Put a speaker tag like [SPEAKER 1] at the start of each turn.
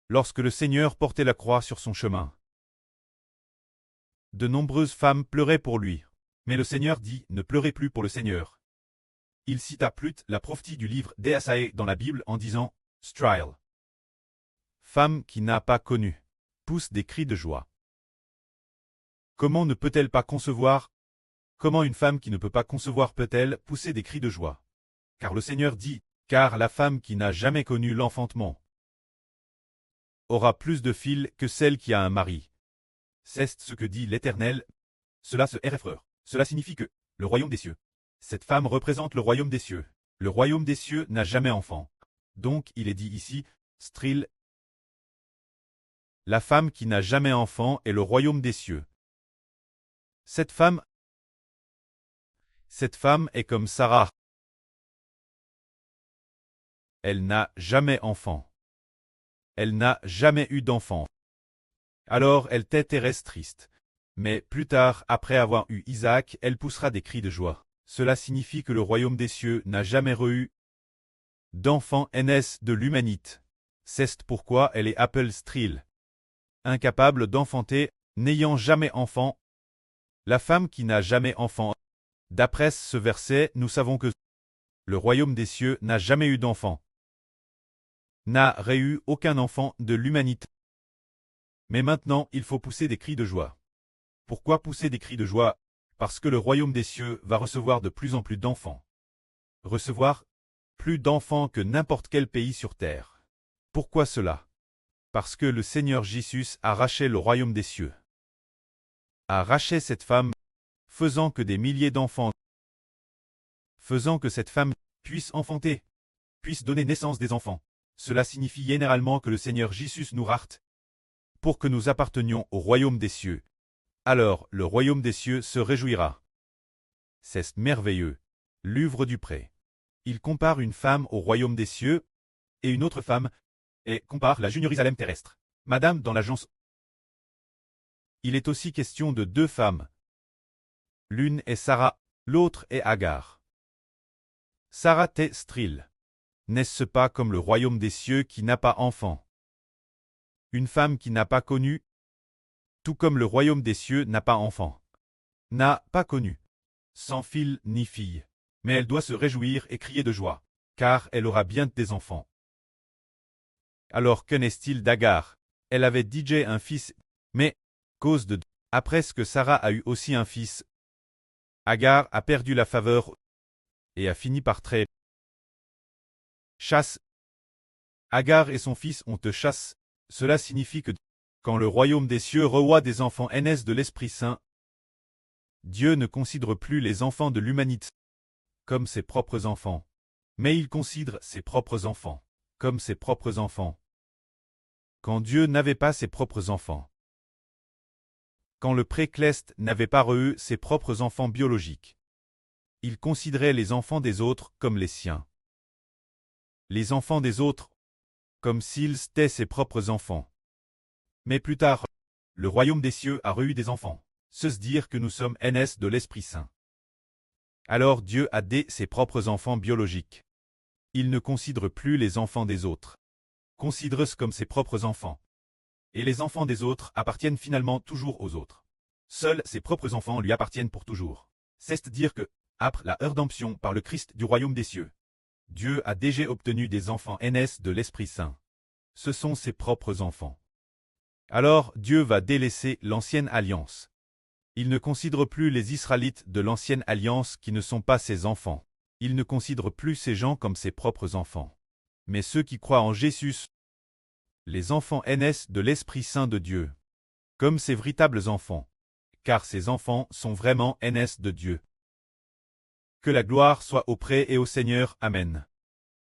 [SPEAKER 1] Lorsque le Seigneur portait la croix sur son chemin, de nombreuses femmes pleuraient pour lui. Mais le Seigneur dit, ne pleurez plus pour le Seigneur. Il cita Plute, la prophétie du livre d'Ésaïe dans la Bible en disant, Striel. Femme qui n'a pas connu, pousse des cris de joie. Comment ne peut-elle pas concevoir? Comment une femme qui ne peut pas concevoir peut-elle pousser des cris de joie? Car le Seigneur dit, car la femme qui n'a jamais connu l'enfantement aura plus de fils que celle qui a un mari. C'est ce que dit l'Éternel. Cela se RFR. Cela signifie que, le royaume des cieux. Cette femme représente le royaume des cieux. Le royaume des cieux n'a jamais enfant. Donc il est dit ici, Stril. La femme qui n'a jamais enfant est le royaume des cieux. Cette femme est comme Sarah. Elle n'a jamais enfant. Elle n'a jamais eu d'enfant. Alors elle tait et reste triste. Mais plus tard, après avoir eu Isaac, elle poussera des cris de joie. Cela signifie que le royaume des cieux n'a jamais eu d'enfant NS de l'humanité. C'est pourquoi elle est appelée Stril. Incapable d'enfanter, n'ayant jamais enfant. La femme qui n'a jamais enfant. D'après ce verset, nous savons que le royaume des cieux n'a jamais eu d'enfant. N'a eu aucun enfant de l'humanité. Mais maintenant, il faut pousser des cris de joie. Pourquoi pousser des cris de joie? Parce que le royaume des cieux va recevoir de plus en plus d'enfants. Recevoir plus d'enfants que n'importe quel pays sur terre. Pourquoi cela? Parce que le Seigneur Jésus a racheté le royaume des cieux. A racheté cette femme, faisant que des milliers d'enfants, faisant que cette femme puisse enfanter, puisse donner naissance des enfants. Cela signifie généralement que le Seigneur Jésus nous rachète pour que nous appartenions au royaume des cieux. Alors le royaume des cieux se réjouira. C'est merveilleux. L'œuvre du pré. Il compare une femme au royaume des cieux et une autre femme, et compare la Jérusalem terrestre. Madame dans l'agence. Il est aussi question de deux femmes. L'une est Sarah, l'autre est Agar. Sarah est Stril. N'est-ce pas comme le royaume des cieux qui n'a pas enfant? Une femme qui n'a pas connu, tout comme le royaume des cieux n'a pas enfant. N'a pas connu. Sans fils ni fille. Mais elle doit se réjouir et crier de joie, car elle aura bien des enfants. Alors qu'en est-il d'Agar? Elle avait déjà un fils, mais, cause de après ce que Sarah a eu aussi un fils, Agar a perdu la faveur et a fini par traiter. Chasse. Agar et son fils ont te chasse. Cela signifie que, quand le royaume des cieux reçoit des enfants NS de l'Esprit Saint, Dieu ne considère plus les enfants de l'humanité comme ses propres enfants, mais il considère ses propres enfants comme ses propres enfants. Quand Dieu n'avait pas ses propres enfants. Quand le précleste n'avait pas reçu ses propres enfants biologiques. Il considérait les enfants des autres comme les siens. Les enfants des autres, comme s'ils étaient ses propres enfants. Mais plus tard, le royaume des cieux a reçu des enfants, se dire que nous sommes NS de l'Esprit Saint. Alors Dieu a ses propres enfants biologiques. Il ne considère plus les enfants des autres. Considère-ce comme ses propres enfants. Et les enfants des autres appartiennent finalement toujours aux autres. Seuls ses propres enfants lui appartiennent pour toujours. C'est dire que, après la rédemption par le Christ du royaume des cieux, Dieu a déjà obtenu des enfants NS de l'Esprit Saint. Ce sont ses propres enfants. Alors Dieu va délaisser l'ancienne alliance. Il ne considère plus les Israélites de l'ancienne alliance qui ne sont pas ses enfants. Il ne considère plus ces gens comme ses propres enfants. Mais ceux qui croient en Jésus, les enfants NS de l'Esprit Saint de Dieu, comme ses véritables enfants, car ces enfants sont vraiment NS de Dieu. Que la gloire soit auprès et au Seigneur. Amen.